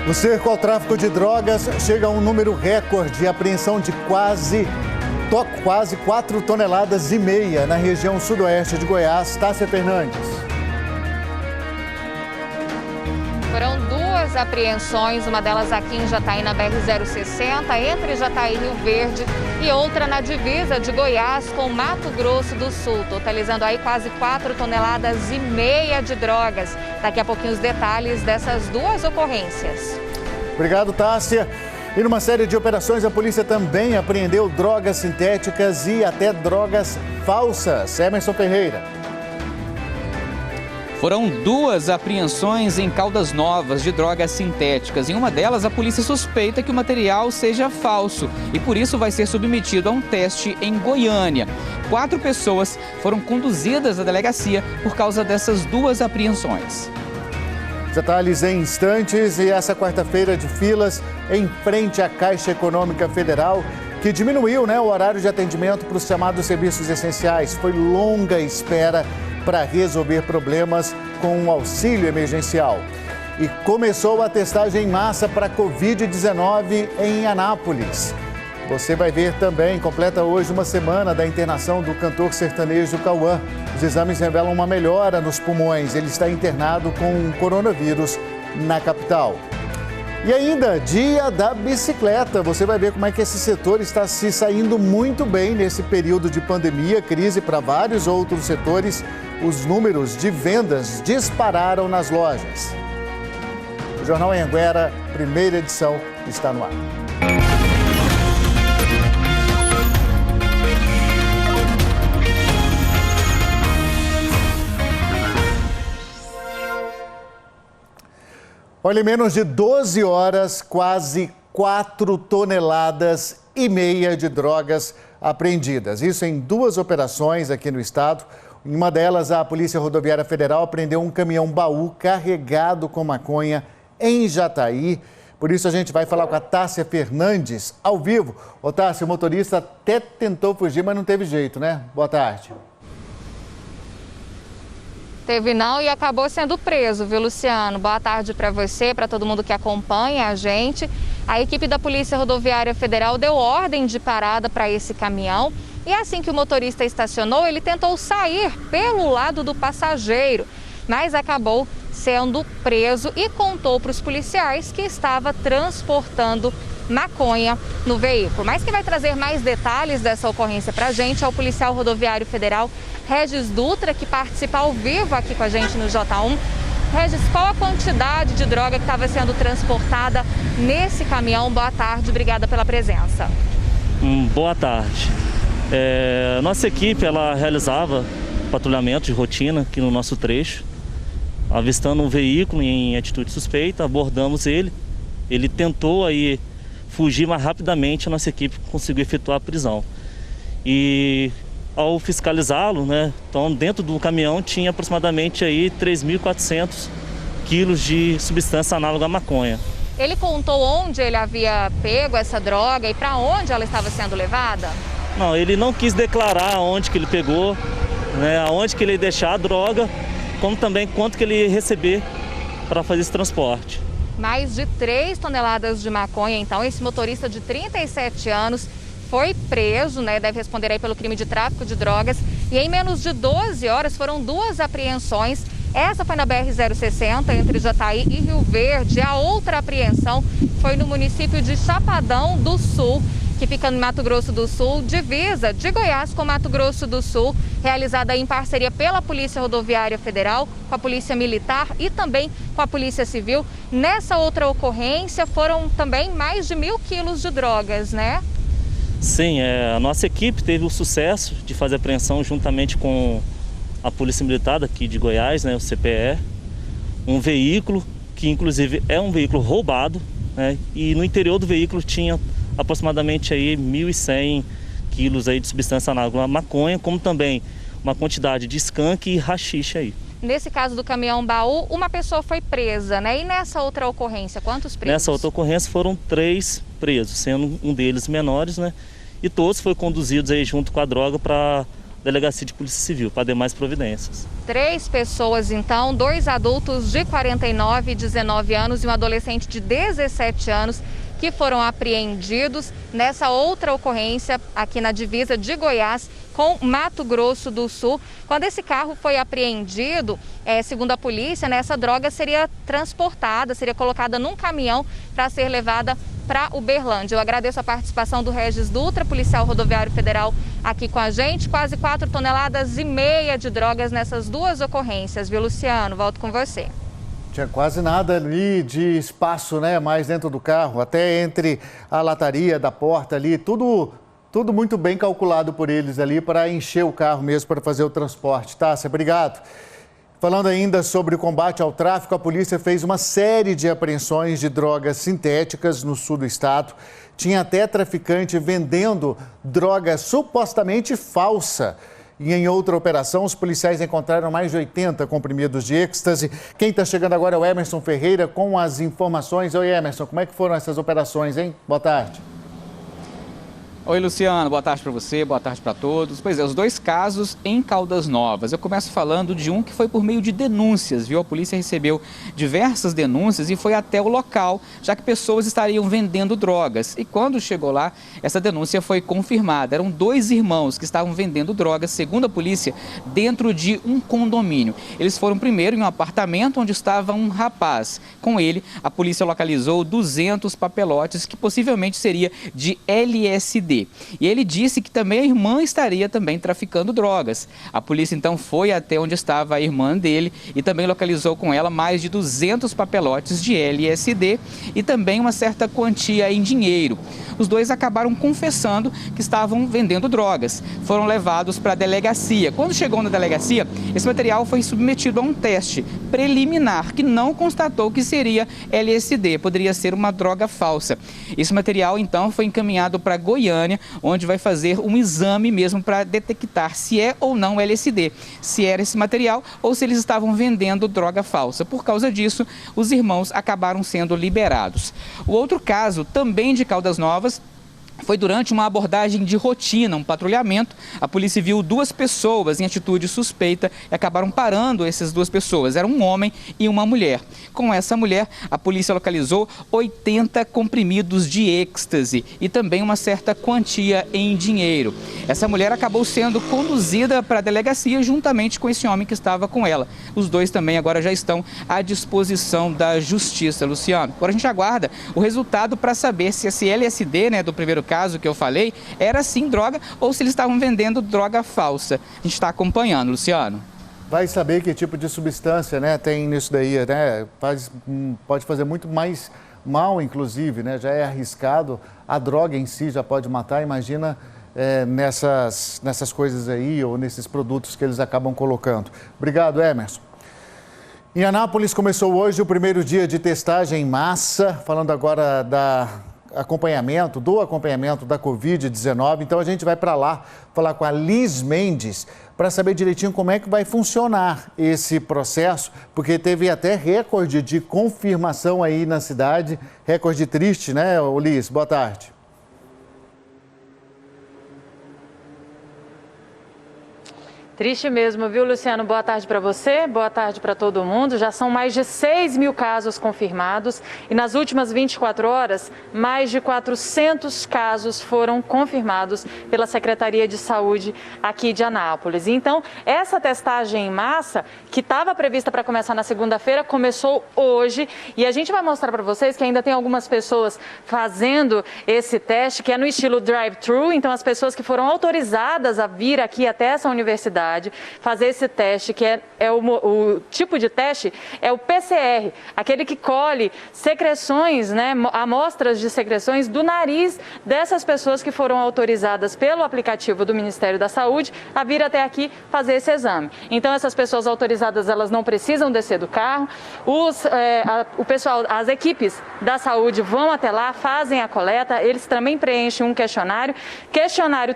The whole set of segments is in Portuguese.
O cerco ao tráfico de drogas chega a um número recorde de apreensão de quase 4,5 toneladas na região sudoeste de Goiás. Tássia Fernandes. Foram duas apreensões, uma delas aqui em Jataí, na BR-060, entre Jataí e Rio Verde, e outra na divisa de Goiás com Mato Grosso do Sul, totalizando aí quase 4,5 toneladas de drogas. Daqui a pouquinho os detalhes dessas duas ocorrências. Obrigado, Tássia. E numa série de operações, a polícia também apreendeu drogas sintéticas e até drogas falsas. Emerson Ferreira. Foram duas apreensões em Caldas Novas de drogas sintéticas. Em uma delas, a polícia suspeita que o material seja falso e por isso vai ser submetido a um teste em Goiânia. 4 pessoas foram conduzidas à delegacia por causa dessas duas apreensões. Detalhes em instantes. E essa quarta-feira de filas em frente à Caixa Econômica Federal, que diminuiu o horário de atendimento para os chamados serviços essenciais. Foi longa espera para resolver problemas com o auxílio emergencial. E começou a testagem em massa para Covid-19 em Anápolis. Você vai ver também, completa hoje uma semana da internação do cantor sertanejo Cauã. Os exames revelam uma melhora nos pulmões. Ele está internado com coronavírus na capital. E ainda, dia da bicicleta. Você vai ver como é que esse setor está se saindo muito bem nesse período de pandemia, crise para vários outros setores. Os números de vendas dispararam nas lojas. O Jornal Anhanguera, primeira edição, está no ar. Olha, em menos de 12 horas, quase 4,5 toneladas de drogas apreendidas. Isso em 2 operações aqui no estado. Em uma delas, a Polícia Rodoviária Federal apreendeu um caminhão-baú carregado com maconha em Jataí. Por isso, a gente vai falar com a Tássia Fernandes ao vivo. Ô, Tássia, o motorista até tentou fugir, mas não teve jeito, né? Boa tarde. Teve não e acabou sendo preso, viu, Luciano? Boa tarde para você, para todo mundo que acompanha a gente. A equipe da Polícia Rodoviária Federal deu ordem de parada para esse caminhão e assim que o motorista estacionou, ele tentou sair pelo lado do passageiro, mas acabou sendo preso e contou para os policiais que estava transportando maconha no veículo. Mas quem vai trazer mais detalhes dessa ocorrência para a gente é o policial rodoviário federal Regis Dutra, que participa ao vivo aqui com a gente no J1. Regis, qual a quantidade de droga que estava sendo transportada nesse caminhão? Boa tarde, obrigada pela presença. Boa tarde. Nossa equipe ela realizava patrulhamento de rotina aqui no nosso trecho. Avistando um veículo em atitude suspeita, abordamos ele. Ele tentou aí fugir, mas rapidamente a nossa equipe conseguiu efetuar a prisão. E ao fiscalizá-lo, então dentro do caminhão tinha aproximadamente aí 3.400 quilos de substância análoga à maconha. Ele contou onde ele havia pego essa droga e para onde ela estava sendo levada? Não, ele não quis declarar onde que ele pegou, aonde que ele ia deixar a droga, como também quanto que ele ia receber para fazer esse transporte. Mais de 3 toneladas de maconha, então esse motorista de 37 anos foi preso, deve responder aí pelo crime de tráfico de drogas. E em menos de 12 horas foram 2 apreensões. Essa foi na BR-060, entre Jataí e Rio Verde. A outra apreensão foi no município de Chapadão do Sul, que fica no Mato Grosso do Sul, divisa de Goiás com Mato Grosso do Sul, realizada em parceria pela Polícia Rodoviária Federal, com a Polícia Militar e também com a Polícia Civil. Nessa outra ocorrência foram também mais de 1.000 quilos de drogas, né? Sim, a nossa equipe teve o sucesso de fazer a apreensão juntamente com a Polícia Militar daqui de Goiás, o CPE, um veículo que inclusive é um veículo roubado, e no interior do veículo tinha aproximadamente aí 1.100 quilos aí de substância análoga à maconha, como também uma quantidade de skunk e haxixe aí. Nesse caso do caminhão-baú, uma pessoa foi presa, E nessa outra ocorrência, quantos presos? Nessa outra ocorrência foram 3 presos, sendo um deles menores, E todos foram conduzidos aí junto com a droga para Delegacia de Polícia Civil para demais providências. 3 pessoas, então, 2 adultos de 49 e 19 anos e um adolescente de 17 anos que foram apreendidos nessa outra ocorrência aqui na divisa de Goiás com Mato Grosso do Sul. Quando esse carro foi apreendido, segundo a polícia, essa droga seria transportada, seria colocada num caminhão para ser levada para Uberlândia. Eu agradeço a participação do Regis Dutra, policial rodoviário federal, aqui com a gente. Quase 4,5 toneladas de drogas nessas 2 ocorrências, viu, Luciano? Volto com você. Tinha quase nada ali de espaço, né? Mais dentro do carro, até entre a lataria da porta ali, tudo muito bem calculado por eles ali para encher o carro mesmo, para fazer o transporte. Tássia, obrigado. Falando ainda sobre o combate ao tráfico, a polícia fez uma série de apreensões de drogas sintéticas no sul do estado. Tinha até traficante vendendo droga supostamente falsa. E em outra operação, os policiais encontraram mais de 80 comprimidos de êxtase. Quem está chegando agora é o Emerson Ferreira com as informações. Oi, Emerson, como é que foram essas operações, hein? Boa tarde. Oi, Luciano, boa tarde para você, boa tarde para todos. Pois é, os 2 casos em Caldas Novas. Eu começo falando de um que foi por meio de denúncias, viu? A polícia recebeu diversas denúncias e foi até o local, já que pessoas estariam vendendo drogas. E quando chegou lá, essa denúncia foi confirmada. Eram 2 irmãos que estavam vendendo drogas, segundo a polícia, dentro de um condomínio. Eles foram primeiro em um apartamento onde estava um rapaz. Com ele, a polícia localizou 200 papelotes que possivelmente seria de LSD. E ele disse que também a irmã estaria também traficando drogas. A polícia então foi até onde estava a irmã dele e também localizou com ela mais de 200 papelotes de LSD e também uma certa quantia em dinheiro. Os 2 acabaram confessando que estavam vendendo drogas. Foram levados para a delegacia. Quando chegou na delegacia, esse material foi submetido a um teste preliminar que não constatou que seria LSD, poderia ser uma droga falsa. Esse material então foi encaminhado para Goiânia, onde vai fazer um exame mesmo para detectar se é ou não LSD, se era esse material ou se eles estavam vendendo droga falsa. Por causa disso, os irmãos acabaram sendo liberados. O outro caso, também de Caldas Novas, foi durante uma abordagem de rotina, um patrulhamento. A polícia viu 2 pessoas em atitude suspeita e acabaram parando essas 2 pessoas. Era um homem e uma mulher. Com essa mulher, a polícia localizou 80 comprimidos de êxtase e também uma certa quantia em dinheiro. Essa mulher acabou sendo conduzida para a delegacia juntamente com esse homem que estava com ela. Os 2 também agora já estão à disposição da justiça, Luciano. Agora a gente aguarda o resultado para saber se esse LSD, do primeiro caso que eu falei, era sim droga ou se eles estavam vendendo droga falsa. A gente está acompanhando, Luciano. Vai saber que tipo de substância, tem nisso daí, né? Pode fazer muito mais mal, inclusive, né? Já é arriscado. A droga em si já pode matar, imagina nessas coisas aí ou nesses produtos que eles acabam colocando. Obrigado, Emerson. Em Anápolis começou hoje o primeiro dia de testagem em massa, falando agora do acompanhamento da Covid-19. Então a gente vai para lá falar com a Liz Mendes para saber direitinho como é que vai funcionar esse processo, porque teve até recorde de confirmação aí na cidade, recorde triste, né, Liz? Boa tarde. Triste mesmo, viu, Luciano? Boa tarde para você, boa tarde para todo mundo. Já são mais de 6 mil casos confirmados e nas últimas 24 horas, mais de 400 casos foram confirmados pela Secretaria de Saúde aqui de Anápolis. Então, essa testagem em massa, que estava prevista para começar na segunda-feira, começou hoje e a gente vai mostrar para vocês que ainda tem algumas pessoas fazendo esse teste, que é no estilo drive-thru. Então, as pessoas que foram autorizadas a vir aqui até essa universidade fazer esse teste, que o tipo de teste é o PCR, aquele que colhe secreções, amostras de secreções do nariz dessas pessoas que foram autorizadas pelo aplicativo do Ministério da Saúde a vir até aqui fazer esse exame. Então, essas pessoas autorizadas, elas não precisam descer do carro, o pessoal, as equipes da saúde vão até lá, fazem a coleta, eles também preenchem um questionário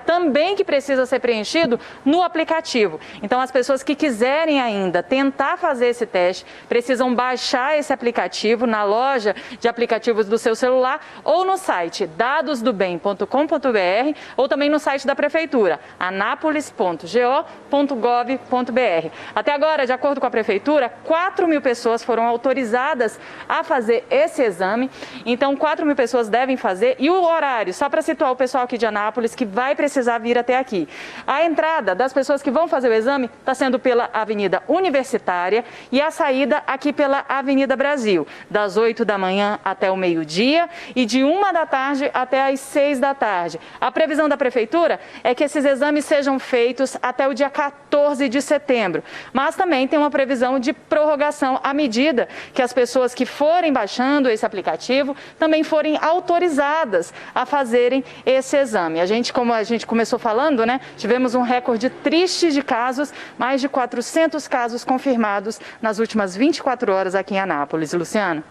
também que precisa ser preenchido no aplicativo. aplicativo. Então, as pessoas que quiserem ainda tentar fazer esse teste, precisam baixar esse aplicativo na loja de aplicativos do seu celular ou no site dadosdobem.com.br ou também no site da Prefeitura, anapolis.go.gov.br. Até agora, de acordo com a Prefeitura, 4.000 pessoas foram autorizadas a fazer esse exame. Então, 4.000 pessoas devem fazer. E o horário, só para situar o pessoal aqui de Anápolis, que vai precisar vir até aqui. A entrada das pessoas que vão fazer o exame está sendo pela Avenida Universitária e a saída aqui pela Avenida Brasil, das 8 da manhã até o meio-dia e de 1 da tarde até as 6 da tarde. A previsão da Prefeitura é que esses exames sejam feitos até o dia 14 de setembro, mas também tem uma previsão de prorrogação à medida que as pessoas que forem baixando esse aplicativo também forem autorizadas a fazerem esse exame. Como a gente começou falando, né, tivemos um recorde triste de casos, mais de 400 casos confirmados nas últimas 24 horas aqui em Anápolis. Luciano.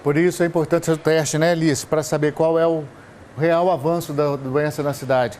Por isso é importante o teste, né, Liz, para saber qual é o real avanço da doença na cidade.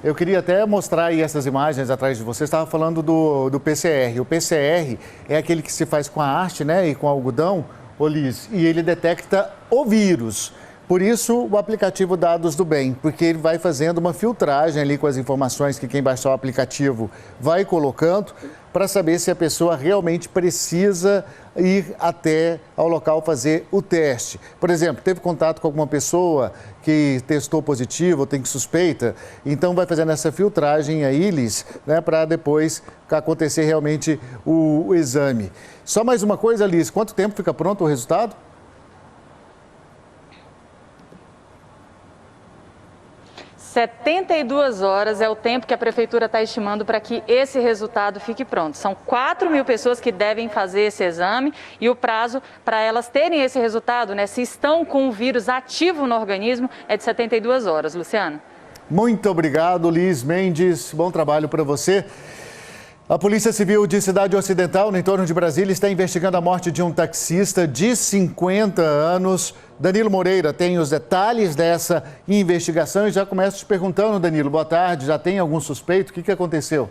Eu queria até mostrar aí essas imagens atrás de você. Estava falando do PCR. O PCR é aquele que se faz com a haste, né, e com algodão, Liz, e ele detecta o vírus. Por isso, o aplicativo Dados do Bem, porque ele vai fazendo uma filtragem ali com as informações que quem baixar o aplicativo vai colocando para saber se a pessoa realmente precisa ir até ao local fazer o teste. Por exemplo, teve contato com alguma pessoa que testou positivo ou tem suspeita, então vai fazendo essa filtragem aí, Liz, né, para depois acontecer realmente o exame. Só mais uma coisa, Liz, quanto tempo fica pronto o resultado? 72 horas é o tempo que a Prefeitura está estimando para que esse resultado fique pronto. São 4.000 pessoas que devem fazer esse exame e o prazo para elas terem esse resultado, né, se estão com o vírus ativo no organismo, é de 72 horas. Luciano. Muito obrigado, Liz Mendes. Bom trabalho para você. A Polícia Civil de Cidade Ocidental, no entorno de Brasília, está investigando a morte de um taxista de 50 anos. Danilo Moreira tem os detalhes dessa investigação e já começo te perguntando, Danilo, boa tarde, já tem algum suspeito? O que aconteceu?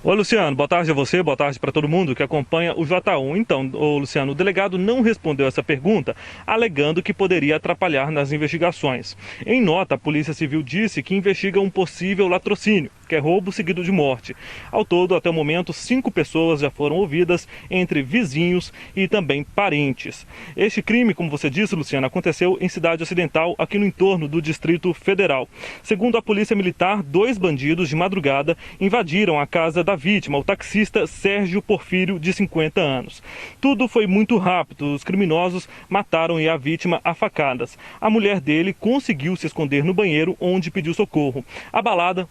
Oi, Luciano, boa tarde a você, boa tarde para todo mundo que acompanha o J1. Então, Luciano, o delegado não respondeu essa pergunta, alegando que poderia atrapalhar nas investigações. Em nota, a Polícia Civil disse que investiga um possível latrocínio, que é roubo seguido de morte. Ao todo, até o momento, 5 pessoas já foram ouvidas, entre vizinhos e também parentes. Este crime, como você disse, Luciano, aconteceu em Cidade Ocidental, aqui no entorno do Distrito Federal. Segundo a Polícia Militar, 2 bandidos de madrugada invadiram a casa da vítima, o taxista Sérgio Porfírio, de 50 anos. Tudo foi muito rápido, os criminosos mataram a vítima a facadas. A mulher dele conseguiu se esconder no banheiro, onde pediu socorro. Abalada,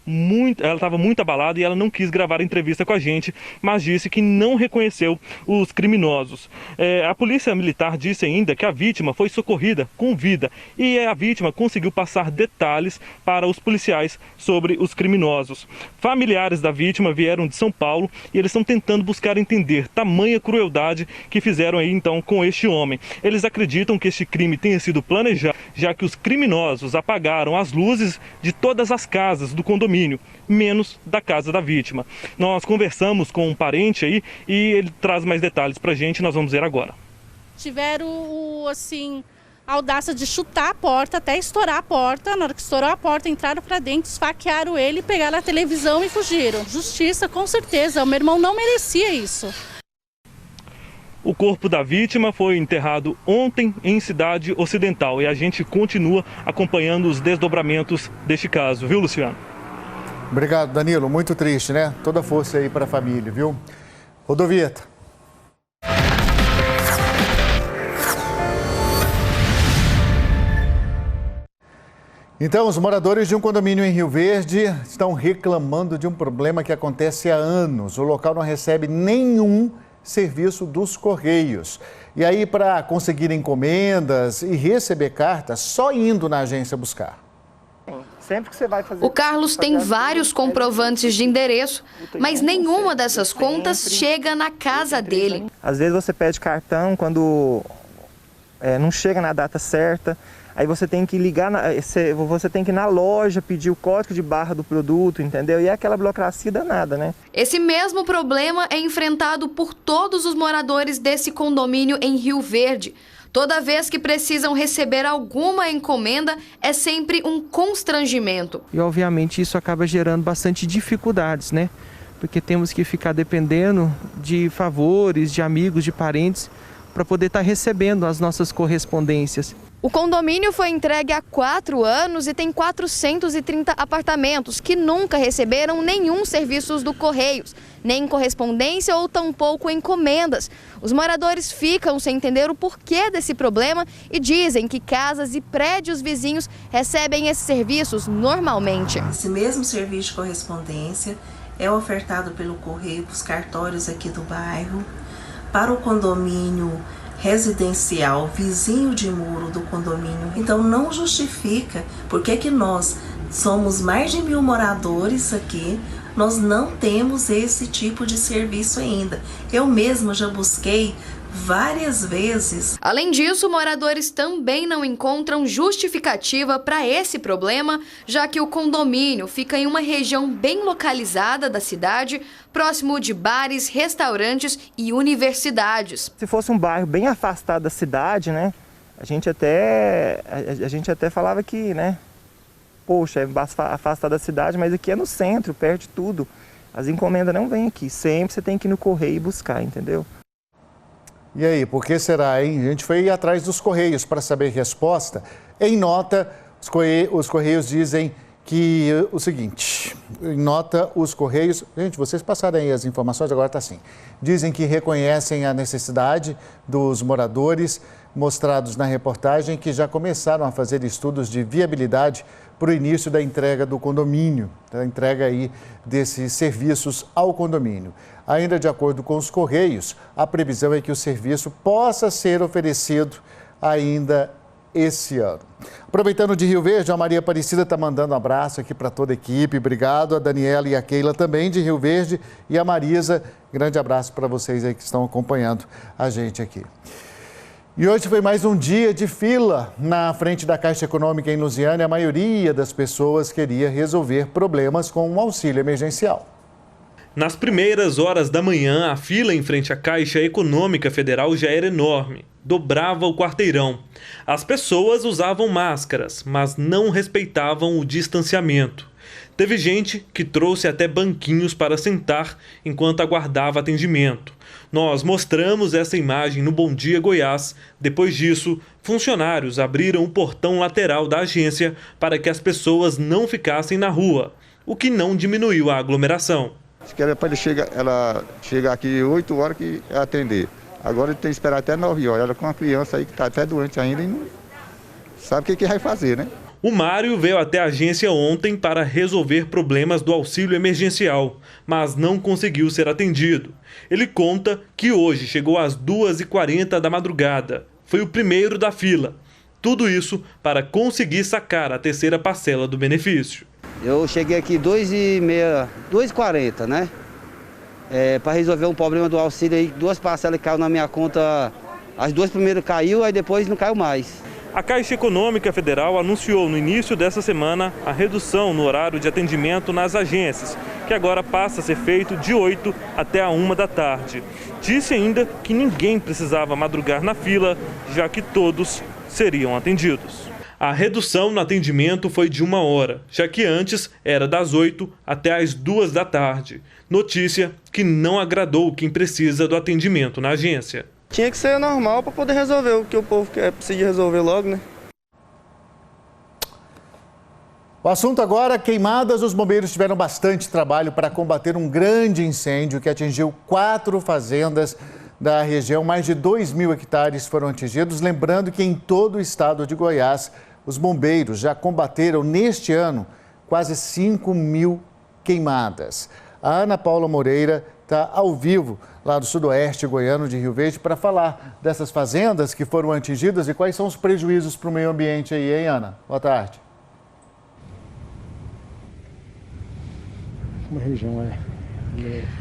ela estava muito abalada e ela não quis gravar a entrevista com a gente, mas disse que não reconheceu os criminosos. A Polícia Militar disse ainda que a vítima foi socorrida com vida e a vítima conseguiu passar detalhes para os policiais sobre os criminosos. Familiares da vítima vieram de São Paulo e eles estão tentando buscar entender tamanha crueldade que fizeram aí então com este homem. Eles acreditam que este crime tenha sido planejado, já que os criminosos apagaram as luzes de todas as casas do condomínio, menos da casa da vítima. Nós conversamos com um parente aí e ele traz mais detalhes pra gente, nós vamos ver agora. Tiveram, assim, a audácia de chutar a porta, até estourar a porta. Na hora que estourou a porta, entraram para dentro, esfaquearam ele, pegaram a televisão e fugiram. Justiça, com certeza. O meu irmão não merecia isso. O corpo da vítima foi enterrado ontem em Cidade Ocidental e a gente continua acompanhando os desdobramentos deste caso, viu, Luciano? Obrigado, Danilo. Muito triste, né? Toda força aí para a família, viu? Rodovieta. Então, os moradores de um condomínio em Rio Verde estão reclamando de um problema que acontece há anos. O local não recebe nenhum serviço dos Correios. E aí, para conseguir encomendas e receber cartas, só indo na agência buscar. Sempre que você vai fazer... O Carlos tem vários comprovantes de endereço, mas nenhuma dessas contas chega na casa dele. Às vezes você pede cartão quando não chega na data certa. Aí você tem que ligar, você tem que ir na loja, pedir o código de barra do produto, entendeu? E é aquela burocracia danada, né? Esse mesmo problema é enfrentado por todos os moradores desse condomínio em Rio Verde. Toda vez que precisam receber alguma encomenda, é sempre um constrangimento. E, obviamente, isso acaba gerando bastante dificuldades, né? Porque temos que ficar dependendo de favores, de amigos, de parentes, para poder estar recebendo as nossas correspondências. O condomínio foi entregue há 4 anos e tem 430 apartamentos que nunca receberam nenhum serviço do Correios, nem correspondência ou tampouco encomendas. Os moradores ficam sem entender o porquê desse problema e dizem que casas e prédios vizinhos recebem esses serviços normalmente. Esse mesmo serviço de correspondência é ofertado pelo Correio para os cartórios aqui do bairro, para o condomínio residencial, vizinho de muro do condomínio. Então não justifica porque que nós somos mais de 1000 moradores aqui, nós não temos esse tipo de serviço ainda. Eu mesma já busquei várias vezes. Além disso, moradores também não encontram justificativa para esse problema, já que o condomínio fica em uma região bem localizada da cidade, próximo de bares, restaurantes e universidades. Se fosse um bairro bem afastado da cidade, né, a gente até falava que, né, poxa, é afastado da cidade, mas aqui é no centro, perto de tudo. As encomendas não vêm aqui, sempre você tem que ir no correio e buscar, entendeu? E aí, por que será, hein? A gente foi atrás dos Correios para saber a resposta. Em nota, os Correios dizem que o seguinte, em nota, os Correios... Gente, vocês passaram aí as informações, agora está assim. Dizem que reconhecem a necessidade dos moradores mostrados na reportagem, que já começaram a fazer estudos de viabilidade para o início da entrega do condomínio, da entrega aí desses serviços ao condomínio. Ainda de acordo com os Correios, a previsão é que o serviço possa ser oferecido ainda esse ano. Aproveitando de Rio Verde, a Maria Aparecida está mandando um abraço aqui para toda a equipe. Obrigado, a Daniela e a Keila também de Rio Verde e a Marisa. Grande abraço para vocês aí que estão acompanhando a gente aqui. E hoje foi mais um dia de fila na frente da Caixa Econômica em Lusiânia. A maioria das pessoas queria resolver problemas com um auxílio emergencial. Nas primeiras horas da manhã, a fila em frente à Caixa Econômica Federal já era enorme, dobrava o quarteirão. As pessoas usavam máscaras, mas não respeitavam o distanciamento. Teve gente que trouxe até banquinhos para sentar enquanto aguardava atendimento. Nós mostramos essa imagem no Bom Dia Goiás. Depois disso, funcionários abriram o portão lateral da agência para que as pessoas não ficassem na rua, o que não diminuiu a aglomeração. Era para ela chegar aqui 8 horas que atender. Agora ele tem que esperar até 9 horas. Ela com uma criança aí que está até doente ainda e não sabe o que vai fazer, né? O Mário veio até a agência ontem para resolver problemas do auxílio emergencial, mas não conseguiu ser atendido. Ele conta que hoje chegou às 2h40 da madrugada. Foi o primeiro da fila. Tudo isso para conseguir sacar a terceira parcela do benefício. Eu cheguei aqui 2h30, 2h40, né? Para resolver um problema do auxílio aí, 2 parcelas que caiu na minha conta, as 2 primeiras caiu, aí depois não caiu mais. A Caixa Econômica Federal anunciou no início dessa semana a redução no horário de atendimento nas agências, que agora passa a ser feito de 8 até a 1 da tarde. Disse ainda que ninguém precisava madrugar na fila, já que todos seriam atendidos. A redução no atendimento foi de 1 hora, já que antes era das 8 até as 2 da tarde. Notícia que não agradou quem precisa do atendimento na agência. Tinha que ser normal para poder resolver o que o povo quer, precisa resolver logo, né? O assunto agora, queimadas. Os bombeiros tiveram bastante trabalho para combater um grande incêndio que atingiu 4 fazendas da região. Mais de 2.000 hectares foram atingidos. Lembrando que em todo o estado de Goiás, os bombeiros já combateram neste ano quase 5.000 queimadas. A Ana Paula Moreira está ao vivo lá do sudoeste goiano de Rio Verde para falar dessas fazendas que foram atingidas e quais são os prejuízos para o meio ambiente aí, hein, Ana? Boa tarde. Uma região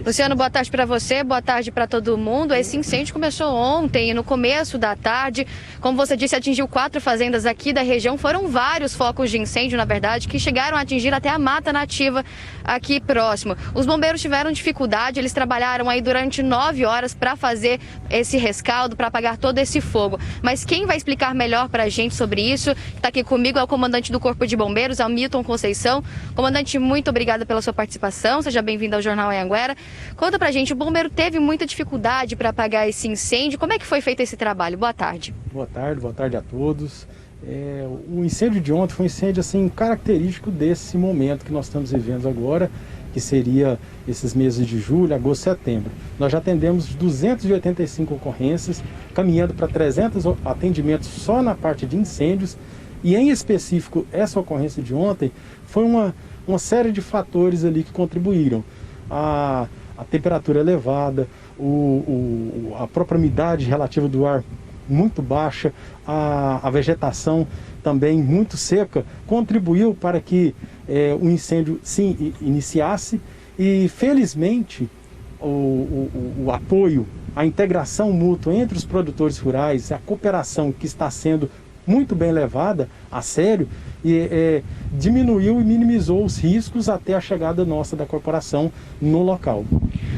Luciano, boa tarde para você, boa tarde para todo mundo. Esse incêndio começou ontem, no começo da tarde. Como você disse, atingiu 4 fazendas aqui da região. Foram vários focos de incêndio, na verdade, que chegaram a atingir até a mata nativa aqui próximo. Os bombeiros tiveram dificuldade, eles trabalharam aí durante 9 horas para fazer esse rescaldo, para apagar todo esse fogo. Mas quem vai explicar melhor para a gente sobre isso, que está aqui comigo, é o comandante do Corpo de Bombeiros, Hamilton Conceição. Comandante, muito obrigada pela sua participação. Seja bem-vindo ao Jornal Anhanguera. Conta pra gente, o bombeiro teve muita dificuldade para apagar esse incêndio. Como é que foi feito esse trabalho? Boa tarde. Boa tarde a todos. O incêndio de ontem foi um incêndio assim, característico desse momento que nós estamos vivendo agora, que seria esses meses de julho, agosto e setembro. Nós já atendemos 285 ocorrências, caminhando para 300 atendimentos só na parte de incêndios, e em específico essa ocorrência de ontem foi uma série de fatores ali que contribuíram. A temperatura elevada, a própria umidade relativa do ar muito baixa, a vegetação também muito seca, contribuiu para que o incêndio se iniciasse e, felizmente, o apoio, a integração mútua entre os produtores rurais, a cooperação que está sendo muito bem levada a sério, e diminuiu e minimizou os riscos até a chegada nossa da corporação no local.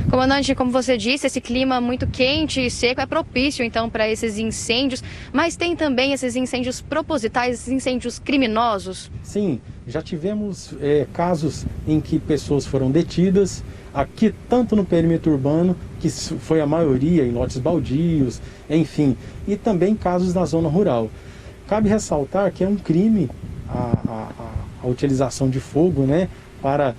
Comandante, como você disse, esse clima muito quente e seco é propício então para esses incêndios, mas tem também esses incêndios propositais, esses incêndios criminosos? Sim, já tivemos casos em que pessoas foram detidas, aqui tanto no perímetro urbano, que foi a maioria em lotes baldios, enfim, e também casos na zona rural. Cabe ressaltar que é um crime a utilização de fogo, né, para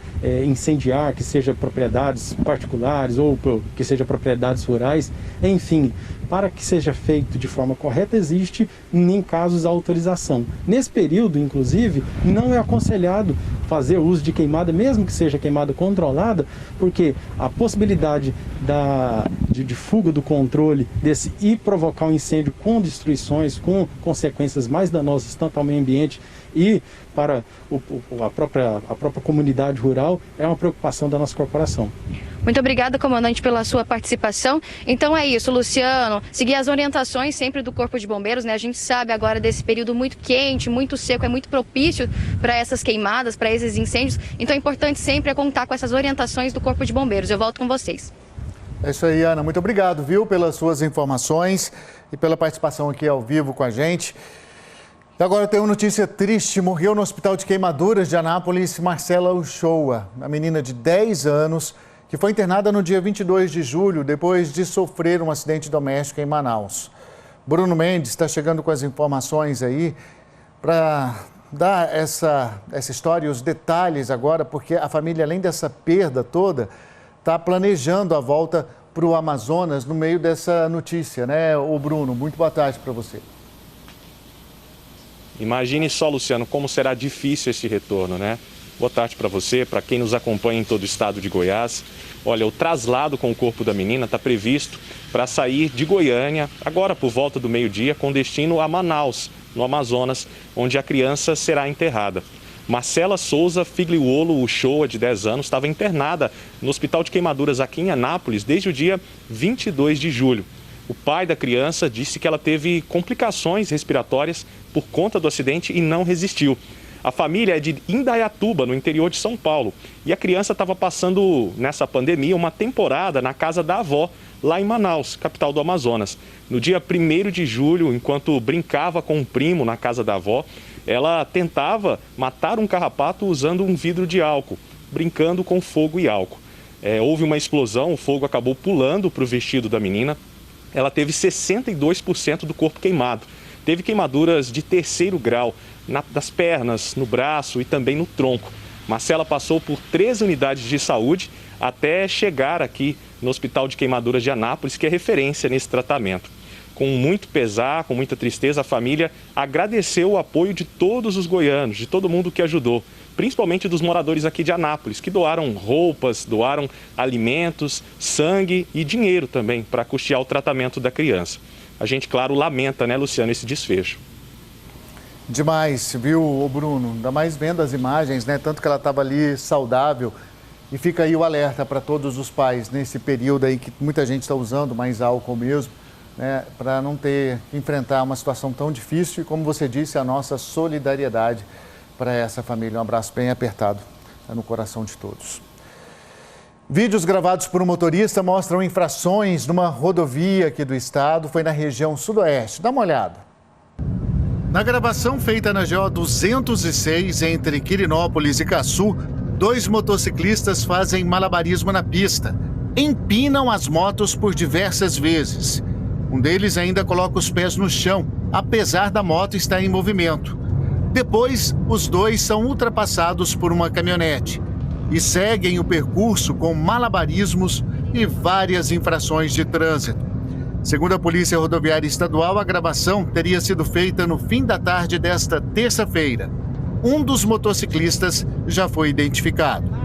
incendiar, que seja propriedades particulares ou que seja propriedades rurais, enfim, para que seja feito de forma correta, existe em casos a autorização. Nesse período, inclusive, não é aconselhado fazer uso de queimada, mesmo que seja queimada controlada, porque a possibilidade de fuga do controle e provocar um incêndio com destruições, com consequências mais danosas tanto ao meio ambiente e para a própria comunidade rural é uma preocupação da nossa corporação. Muito obrigada, comandante, pela sua participação. Então é isso, Luciano, seguir as orientações sempre do Corpo de Bombeiros, né? A gente sabe agora desse período muito quente, muito seco, é muito propício para essas queimadas, para esses incêndios. Então é importante sempre contar com essas orientações do Corpo de Bombeiros. Eu volto com vocês. É isso aí, Ana. Muito obrigado, viu, pelas suas informações e pela participação aqui ao vivo com a gente. E agora tem uma notícia triste. Morreu no Hospital de Queimaduras de Anápolis Marcela Uchoa, a menina de 10 anos, que foi internada no dia 22 de julho, depois de sofrer um acidente doméstico em Manaus. Bruno Mendes está chegando com as informações aí para dar essa história e os detalhes agora, porque a família, além dessa perda toda, está planejando a volta para o Amazonas no meio dessa notícia, né, ô Bruno? Muito boa tarde para você. Imagine só, Luciano, como será difícil esse retorno, né? Boa tarde para você, para quem nos acompanha em todo o estado de Goiás. Olha, o traslado com o corpo da menina está previsto para sair de Goiânia, agora por volta do meio-dia, com destino a Manaus, no Amazonas, onde a criança será enterrada. Marcela Souza Figliuolo Uchoa, de 10 anos, estava internada no Hospital de Queimaduras aqui em Anápolis desde o dia 22 de julho. O pai da criança disse que ela teve complicações respiratórias por conta do acidente e não resistiu. A família é de Indaiatuba, no interior de São Paulo, e a criança estava passando, nessa pandemia, uma temporada na casa da avó, lá em Manaus, capital do Amazonas. No dia 1º de julho, enquanto brincava com um primo na casa da avó, ela tentava matar um carrapato usando um vidro de álcool, brincando com fogo e álcool. Houve uma explosão, o fogo acabou pulando para o vestido da menina. Ela teve 62% do corpo queimado. Teve queimaduras de 3º grau nas pernas, no braço e também no tronco. Marcela passou por 3 unidades de saúde até chegar aqui no Hospital de Queimaduras de Anápolis, que é referência nesse tratamento. Com muito pesar, com muita tristeza, a família agradeceu o apoio de todos os goianos, de todo mundo que ajudou, principalmente dos moradores aqui de Anápolis, que doaram roupas, doaram alimentos, sangue e dinheiro também para custear o tratamento da criança. A gente, claro, lamenta, né, Luciano, esse desfecho. Demais, viu, Bruno? Ainda mais vendo as imagens, né? Tanto que ela estava ali saudável E fica aí o alerta para todos os pais nesse período aí que muita gente está usando mais álcool mesmo, né, para não ter que enfrentar uma situação tão difícil. E como você disse, a nossa solidariedade para essa família. Um abraço bem apertado no coração de todos. Vídeos gravados por um motorista mostram infrações numa rodovia aqui do estado. Foi na região sudoeste. Dá uma olhada. Na gravação feita na GO 206, entre Quirinópolis e Caçu, 2 motociclistas fazem malabarismo na pista. Empinam as motos por diversas vezes. Um deles ainda coloca os pés no chão, apesar da moto estar em movimento. Depois, os 2 são ultrapassados por uma caminhonete e seguem o percurso com malabarismos e várias infrações de trânsito. Segundo a Polícia Rodoviária Estadual, a gravação teria sido feita no fim da tarde desta terça-feira. Um dos motociclistas já foi identificado.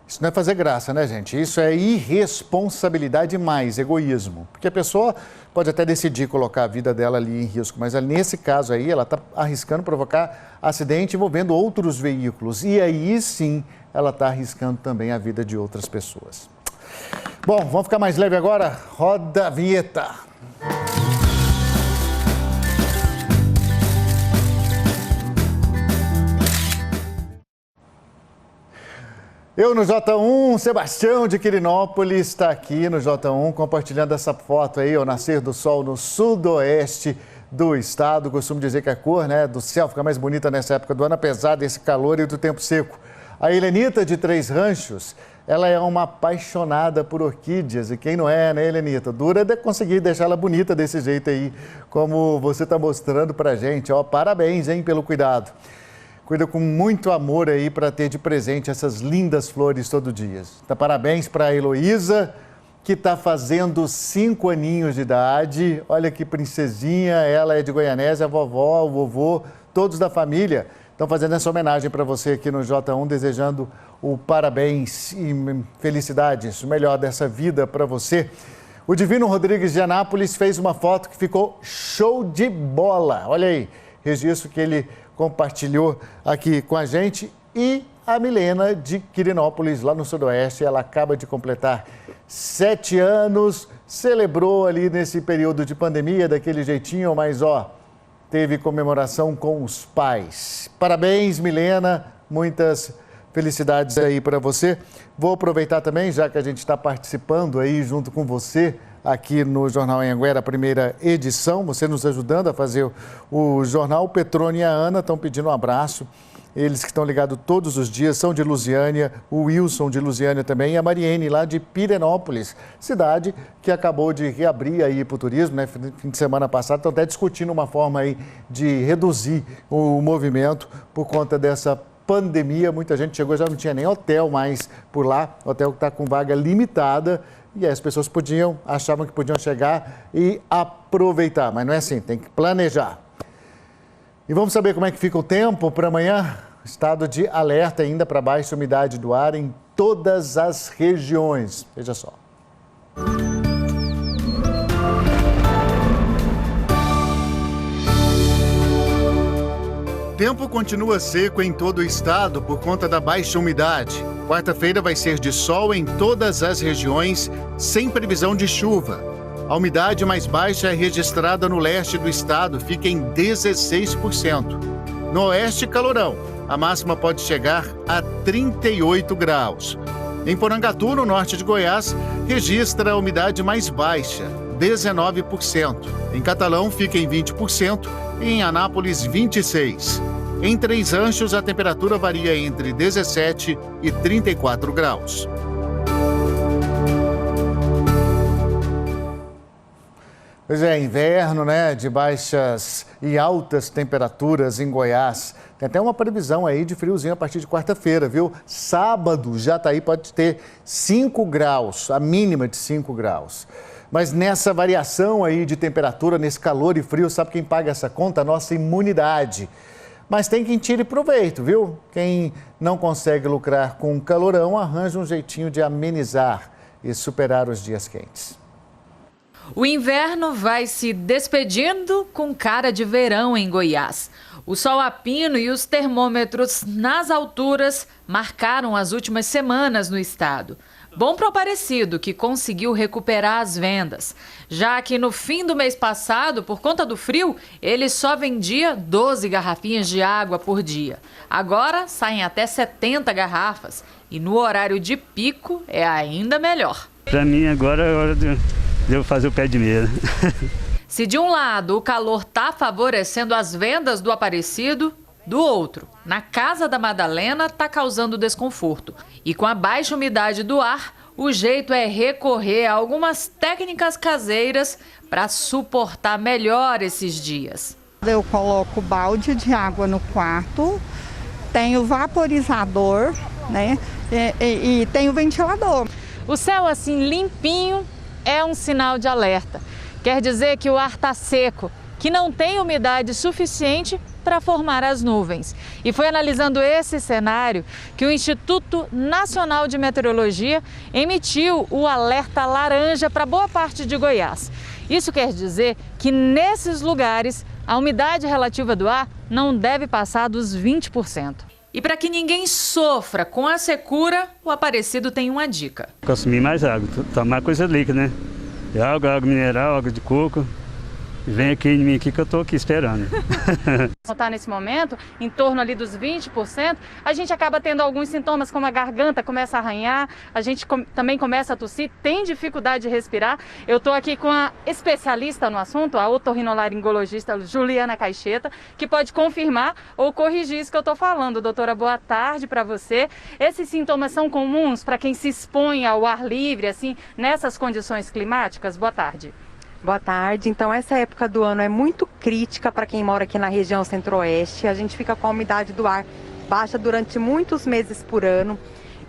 Isso não é fazer graça, né, gente? Isso é irresponsabilidade mais egoísmo. Porque a pessoa pode até decidir colocar a vida dela ali em risco, mas nesse caso aí ela está arriscando provocar acidente envolvendo outros veículos. E aí sim ela está arriscando também a vida de outras pessoas. Bom, vamos ficar mais leve agora? Roda a vinheta. Eu no J1, Sebastião de Quirinópolis está aqui no J1 compartilhando essa foto aí, ao nascer do sol no sudoeste do estado. Costumo dizer que a cor, né, do céu fica mais bonita nessa época do ano, apesar desse calor e do tempo seco. A Helenita de Três Ranchos, ela é uma apaixonada por orquídeas. E quem não é, né, Helenita? Dura é conseguir deixar ela bonita desse jeito aí, como você está mostrando pra gente. Ó, parabéns, hein, pelo cuidado. Cuida com muito amor aí para ter de presente essas lindas flores todo dia. Então, parabéns para a Heloísa, que está fazendo 5 aninhos de idade. Olha que princesinha, ela é de Goianésia, a vovó, o vovô, todos da família estão fazendo essa homenagem para você aqui no J1, desejando o parabéns e felicidades, o melhor dessa vida para você. O Divino Rodrigues de Anápolis fez uma foto que ficou show de bola. Olha aí, registro que ele compartilhou aqui com a gente. E a Milena de Quirinópolis, lá no sudoeste, ela acaba de completar 7 anos, celebrou ali nesse período de pandemia, daquele jeitinho, mas ó, teve comemoração com os pais. Parabéns, Milena, muitas felicidades aí para você. Vou aproveitar também, já que a gente está participando aí junto com você, aqui no Jornal Anhanguera, a primeira edição, você nos ajudando a fazer o jornal. O Petrônio e a Ana estão pedindo um abraço. Eles que estão ligados todos os dias, são de Lusiânia, o Wilson de Lusiânia também, e a Mariene lá de Pirenópolis, cidade que acabou de reabrir aí para o turismo, né? Fim de semana passado, estão até discutindo uma forma aí de reduzir o movimento por conta dessa pandemia. Muita gente chegou, já não tinha nem hotel mais por lá, hotel que está com vaga limitada. E aí as pessoas achavam que podiam chegar e aproveitar, mas não é assim, tem que planejar. E vamos saber como é que fica o tempo para amanhã? Estado de alerta ainda para baixa umidade do ar em todas as regiões. Veja só. Tempo continua seco em todo o estado por conta da baixa umidade. Quarta-feira vai ser de sol em todas as regiões, sem previsão de chuva. A umidade mais baixa é registrada no leste do estado, fica em 16%. No oeste, calorão. A máxima pode chegar a 38 graus. Em Porangatu, no norte de Goiás, registra a umidade mais baixa, 19%. Em Catalão, fica em 20% e em Anápolis, 26%. Em Três Ranchos, a temperatura varia entre 17 e 34 graus. Pois é, inverno, né? De baixas e altas temperaturas em Goiás. Tem até uma previsão aí de friozinho a partir de quarta-feira, viu? Sábado já tá aí, pode ter 5 graus, a mínima de 5 graus. Mas nessa variação aí de temperatura, nesse calor e frio, sabe quem paga essa conta? A nossa imunidade. Mas tem quem tire proveito, viu? Quem não consegue lucrar com o calorão, arranja um jeitinho de amenizar e superar os dias quentes. O inverno vai se despedindo com cara de verão em Goiás. O sol a pino e os termômetros nas alturas marcaram as últimas semanas no estado. Bom para o Aparecido, que conseguiu recuperar as vendas, já que no fim do mês passado, por conta do frio, ele só vendia 12 garrafinhas de água por dia. Agora saem até 70 garrafas e no horário de pico é ainda melhor. Para mim agora é hora de eu fazer o pé de meia. Se de um lado o calor está favorecendo as vendas do Aparecido, do outro, na Casa da Madalena, está causando desconforto. E com a baixa umidade do ar, o jeito é recorrer a algumas técnicas caseiras para suportar melhor esses dias. Eu coloco balde de água no quarto, tenho vaporizador, né? E tenho ventilador. O céu assim limpinho é um sinal de alerta. Quer dizer que o ar está seco, que não tem umidade suficiente para formar as nuvens. E foi analisando esse cenário que o Instituto Nacional de Meteorologia emitiu o alerta laranja para boa parte de Goiás. Isso quer dizer que nesses lugares a umidade relativa do ar não deve passar dos 20%. E para que ninguém sofra com a secura, o Aparecido tem uma dica. Consumir mais água, tomar coisa líquida, né? Água mineral, água de coco. Vem aqui em mim aqui que eu estou aqui esperando. Está nesse momento, em torno ali dos 20%, a gente acaba tendo alguns sintomas como a garganta começa a arranhar, a gente também começa a tossir, tem dificuldade de respirar. Eu estou aqui com a especialista no assunto, a otorrinolaringologista Juliana Caixeta, que pode confirmar ou corrigir isso que eu estou falando. Doutora, boa tarde para você. Esses sintomas são comuns para quem se expõe ao ar livre, assim, nessas condições climáticas? Boa tarde. Boa tarde. Então, essa época do ano é muito crítica para quem mora aqui na região centro-oeste. A gente fica com a umidade do ar baixa durante muitos meses por ano.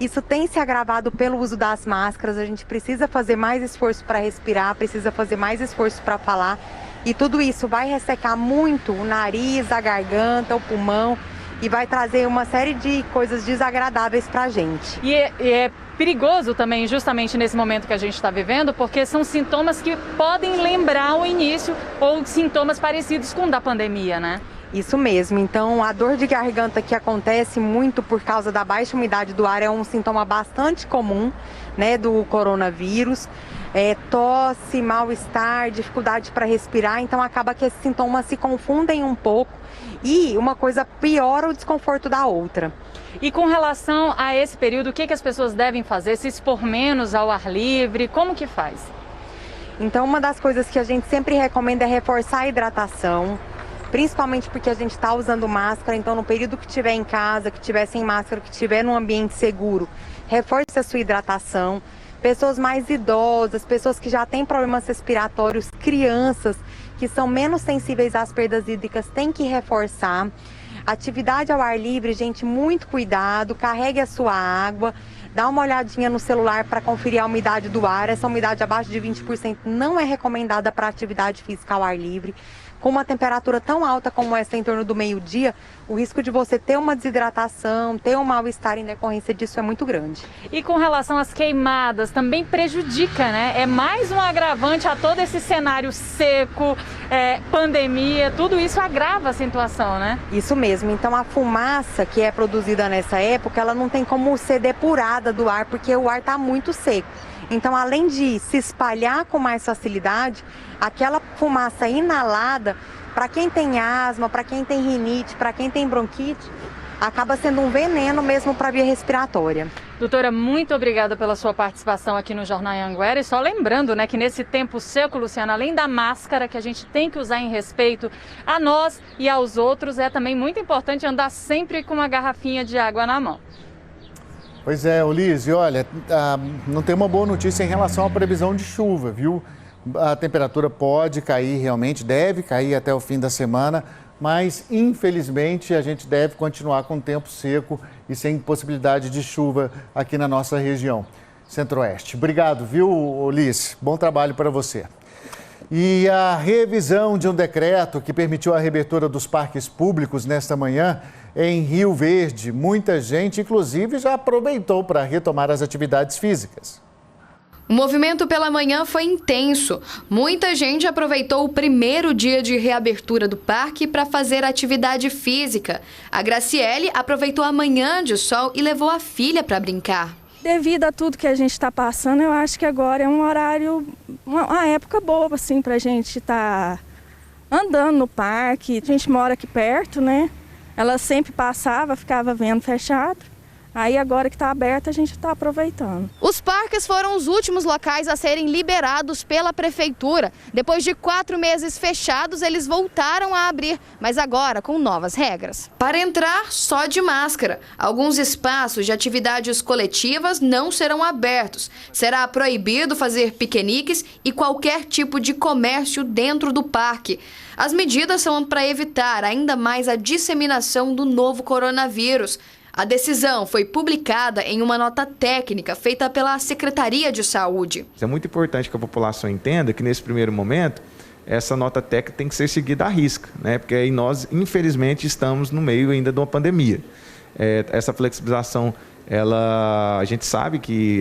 Isso tem se agravado pelo uso das máscaras. A gente precisa fazer mais esforço para respirar, precisa fazer mais esforço para falar. E tudo isso vai ressecar muito o nariz, a garganta, o pulmão e vai trazer uma série de coisas desagradáveis para a gente. E é perigoso também, justamente nesse momento que a gente está vivendo, porque são sintomas que podem lembrar o início ou sintomas parecidos com o da pandemia, né? Isso mesmo. Então, a dor de garganta que acontece muito por causa da baixa umidade do ar é um sintoma bastante comum, né, do coronavírus. Tosse, mal-estar, dificuldade para respirar. Então, acaba que esses sintomas se confundem um pouco e uma coisa piora o desconforto da outra. E com relação a esse período, o que as pessoas devem fazer? Se expor menos ao ar livre? Como que faz? Então, uma das coisas que a gente sempre recomenda é reforçar a hidratação, principalmente porque a gente está usando máscara. Então, no período que estiver em casa, que estiver sem máscara, que estiver num ambiente seguro, reforce a sua hidratação. Pessoas mais idosas, pessoas que já têm problemas respiratórios, crianças que são menos sensíveis às perdas hídricas, têm que reforçar. Atividade ao ar livre, gente, muito cuidado, carregue a sua água, dá uma olhadinha no celular para conferir a umidade do ar. Essa umidade abaixo de 20% não é recomendada para atividade física ao ar livre. Com uma temperatura tão alta como essa em torno do meio-dia, o risco de você ter uma desidratação, ter um mal-estar em decorrência disso é muito grande. E com relação às queimadas, também prejudica, né? É mais um agravante a todo esse cenário seco, pandemia, tudo isso agrava a situação, né? Isso mesmo. Então, a fumaça que é produzida nessa época, ela não tem como ser depurada do ar, porque o ar está muito seco. Então, além de se espalhar com mais facilidade, aquela fumaça inalada, para quem tem asma, para quem tem rinite, para quem tem bronquite, acaba sendo um veneno mesmo para a via respiratória. Doutora, muito obrigada pela sua participação aqui no Jornal Anhanguera. E só lembrando, né, que nesse tempo seco, Luciana, além da máscara que a gente tem que usar em respeito a nós e aos outros, é também muito importante andar sempre com uma garrafinha de água na mão. Pois é, Ulise, olha, não tem uma boa notícia em relação à previsão de chuva, viu? A temperatura pode cair realmente, deve cair até o fim da semana, mas infelizmente a gente deve continuar com tempo seco e sem possibilidade de chuva aqui na nossa região centro-oeste. Obrigado, viu, Ulise? Bom trabalho para você. E a revisão de um decreto que permitiu a reabertura dos parques públicos nesta manhã em Rio Verde. Muita gente, inclusive, já aproveitou para retomar as atividades físicas. O movimento pela manhã foi intenso. Muita gente aproveitou o primeiro dia de reabertura do parque para fazer atividade física. A Graciele aproveitou a manhã de sol e levou a filha para brincar. Devido a tudo que a gente está passando, eu acho que agora é um horário, uma época boa assim, para a gente estar andando no parque. A gente mora aqui perto, né? Ela sempre passava, ficava vendo fechado. Aí agora que está aberto, a gente está aproveitando. Os parques foram os últimos locais a serem liberados pela prefeitura. Depois de 4 meses fechados, eles voltaram a abrir, mas agora com novas regras. Para entrar, só de máscara. Alguns espaços de atividades coletivas não serão abertos. Será proibido fazer piqueniques e qualquer tipo de comércio dentro do parque. As medidas são para evitar ainda mais a disseminação do novo coronavírus. A decisão foi publicada em uma nota técnica feita pela Secretaria de Saúde. É muito importante que a população entenda que, nesse primeiro momento, essa nota técnica tem que ser seguida à risca, né? Porque aí nós, infelizmente, estamos no meio ainda de uma pandemia. Essa flexibilização, a gente sabe que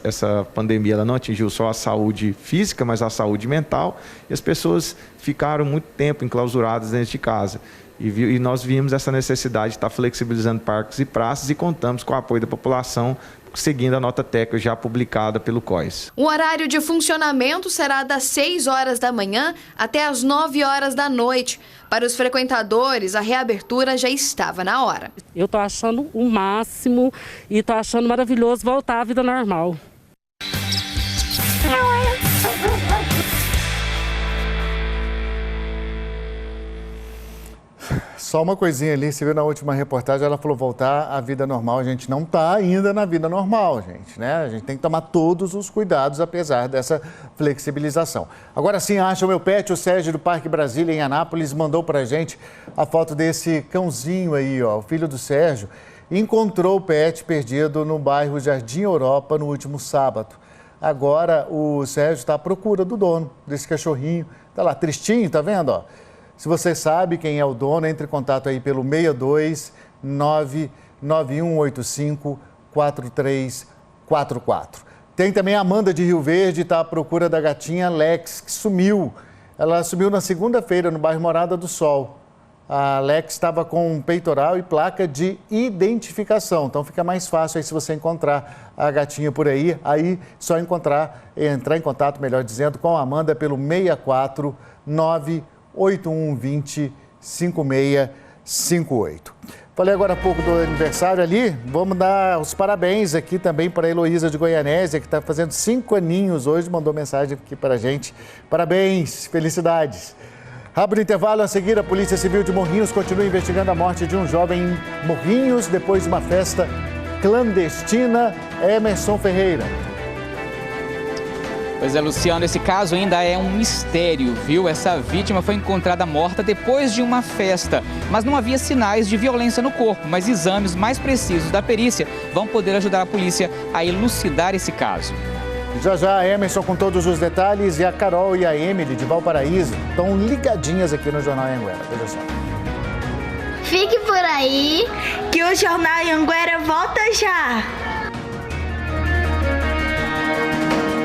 essa pandemia ela não atingiu só a saúde física, mas a saúde mental, e as pessoas ficaram muito tempo enclausuradas dentro de casa. E nós vimos essa necessidade de estar flexibilizando parques e praças e contamos com o apoio da população, seguindo a nota técnica já publicada pelo COIS. O horário de funcionamento será das 6 horas da manhã até as 9 horas da noite. Para os frequentadores, a reabertura já estava na hora. Eu estou achando o máximo e estou achando maravilhoso voltar à vida normal. Só uma coisinha ali, você viu na última reportagem, ela falou voltar à vida normal. A gente não está ainda na vida normal, gente, né? A gente tem que tomar todos os cuidados, apesar dessa flexibilização. Agora sim, Acha o Meu Pet, o Sérgio do Parque Brasília, em Anápolis, mandou pra gente a foto desse cãozinho aí, ó, o filho do Sérgio. Encontrou o pet perdido no bairro Jardim Europa no último sábado. Agora o Sérgio está à procura do dono desse cachorrinho. Tá lá, tristinho, tá vendo, ó? Se você sabe quem é o dono, entre em contato aí pelo 62 99185 4344. Tem também a Amanda de Rio Verde, está à procura da gatinha Lex, que sumiu. Ela sumiu na segunda-feira no bairro Morada do Sol. A Lex estava com um peitoral e placa de identificação, então fica mais fácil aí se você encontrar a gatinha por aí. Aí só entrar em contato, melhor dizendo, com a Amanda pelo 64 98120 5658. Falei agora há pouco do aniversário ali, vamos dar os parabéns aqui também para a Heloísa de Goianésia, que está fazendo 5 aninhos hoje, mandou mensagem aqui para a gente. Parabéns, felicidades. Rápido intervalo, a seguir a Polícia Civil de Morrinhos continua investigando a morte de um jovem em Morrinhos depois de uma festa clandestina. Emerson Ferreira. Pois é, Luciano, esse caso ainda é um mistério, viu? Essa vítima foi encontrada morta depois de uma festa, mas não havia sinais de violência no corpo, mas exames mais precisos da perícia vão poder ajudar a polícia a elucidar esse caso. Já a Emerson com todos os detalhes e a Carol e a Emily de Valparaíso estão ligadinhas aqui no Jornal Anhanguera. Veja só. Fique por aí que o Jornal Anhanguera volta já!